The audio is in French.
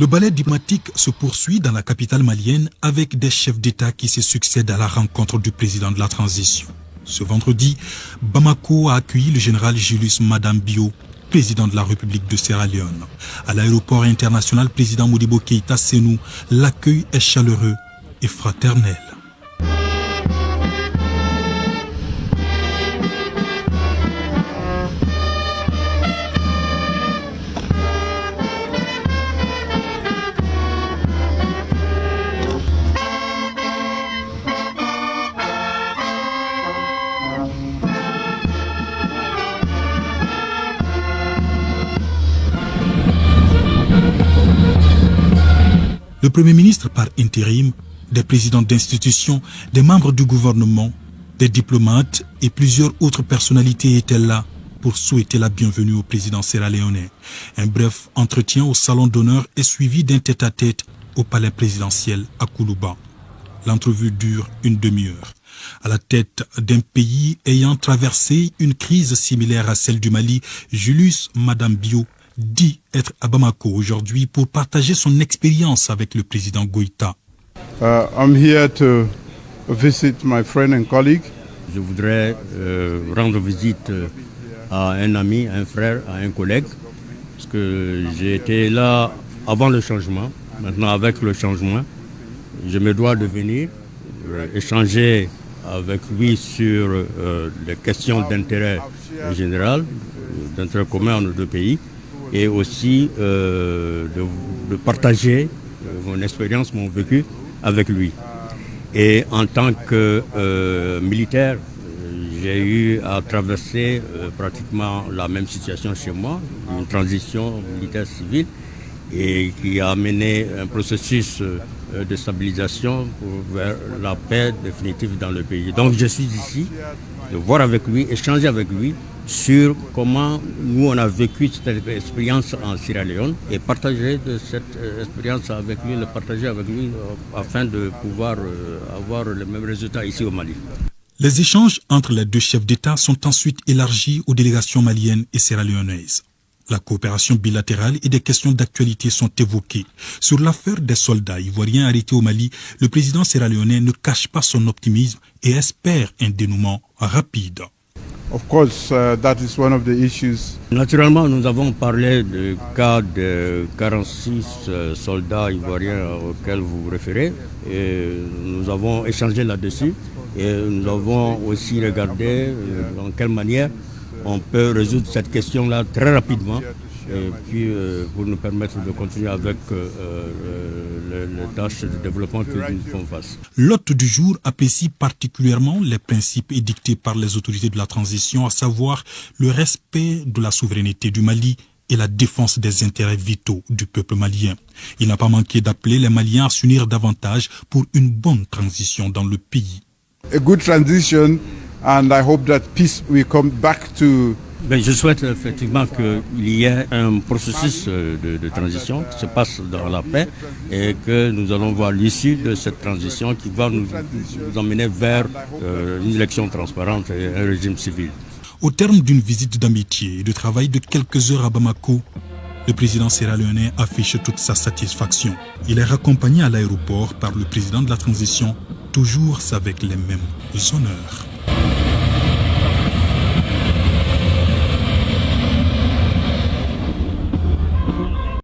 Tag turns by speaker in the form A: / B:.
A: Le ballet diplomatique se poursuit dans la capitale malienne avec des chefs d'État qui se succèdent à la rencontre du président de la transition. Ce vendredi, Bamako a accueilli le général Julius Madam Bio, président de la République de Sierra Leone. À l'aéroport international, président Modibo Keïta Sénou, l'accueil est chaleureux et fraternel. Le Premier ministre par intérim, des présidents d'institutions, des membres du gouvernement, des diplomates et plusieurs autres personnalités étaient là pour souhaiter la bienvenue au président sierra-léonais. Un bref entretien au salon d'honneur est suivi d'un tête-à-tête au palais présidentiel à Koulouba. L'entrevue dure une demi-heure. À la tête d'un pays ayant traversé une crise similaire à celle du Mali, Julius Madam Bio dit être à Bamako aujourd'hui pour partager son expérience avec le président Goïta.
B: I'm here to visit my friend and colleague.
C: Je voudrais rendre visite à un ami, un frère, à un collègue, parce que j'ai été là avant le changement. Maintenant, avec le changement, je me dois de venir échanger avec lui sur les questions d'intérêt général, d'intérêt commun à nos deux pays, et aussi de partager mon expérience, mon vécu avec lui. Et en tant que militaire, j'ai eu à traverser pratiquement la même situation chez moi, une transition militaire-civile, et qui a mené un processus de stabilisation vers la paix définitive dans le pays. Donc je suis ici, de voir avec lui, échanger avec lui sur comment nous on a vécu cette expérience en Sierra Leone et partager de cette expérience avec lui, le partager avec lui afin de pouvoir avoir les mêmes résultats ici au Mali.
A: Les échanges entre les deux chefs d'État sont ensuite élargis aux délégations maliennes et sierra-léonaises. La coopération bilatérale et des questions d'actualité sont évoquées. Sur l'affaire des soldats ivoiriens arrêtés au Mali, le président sierra-léonais ne cache pas son optimisme et espère un dénouement rapide.
B: Of course, that is one of the issues.
C: Naturellement, nous avons parlé du cas de 46 soldats ivoiriens auxquels vous vous référez. Et nous avons échangé là-dessus et nous avons aussi regardé dans quelle manière on peut résoudre cette question-là très rapidement et puis pour nous permettre de continuer avec les tâches de développement que nous devons faire.
A: L'hôte du jour apprécie particulièrement les principes édictés par les autorités de la transition, à savoir le respect de la souveraineté du Mali et la défense des intérêts vitaux du peuple malien. Il n'a pas manqué d'appeler les Maliens à s'unir davantage pour une bonne transition dans le pays.
B: A good transition, and I hope that peace will come back to.
C: Je souhaite effectivement qu'il y ait un processus de transition qui se passe dans la paix et que nous allons voir l'issue de cette transition qui va nous emmener vers une élection transparente et un régime civil.
A: Au terme d'une visite d'amitié et de travail de quelques heures à Bamako, le président sierra-léonais affiche toute sa satisfaction. Il est raccompagné à l'aéroport par le président de la transition, toujours avec les mêmes honneurs.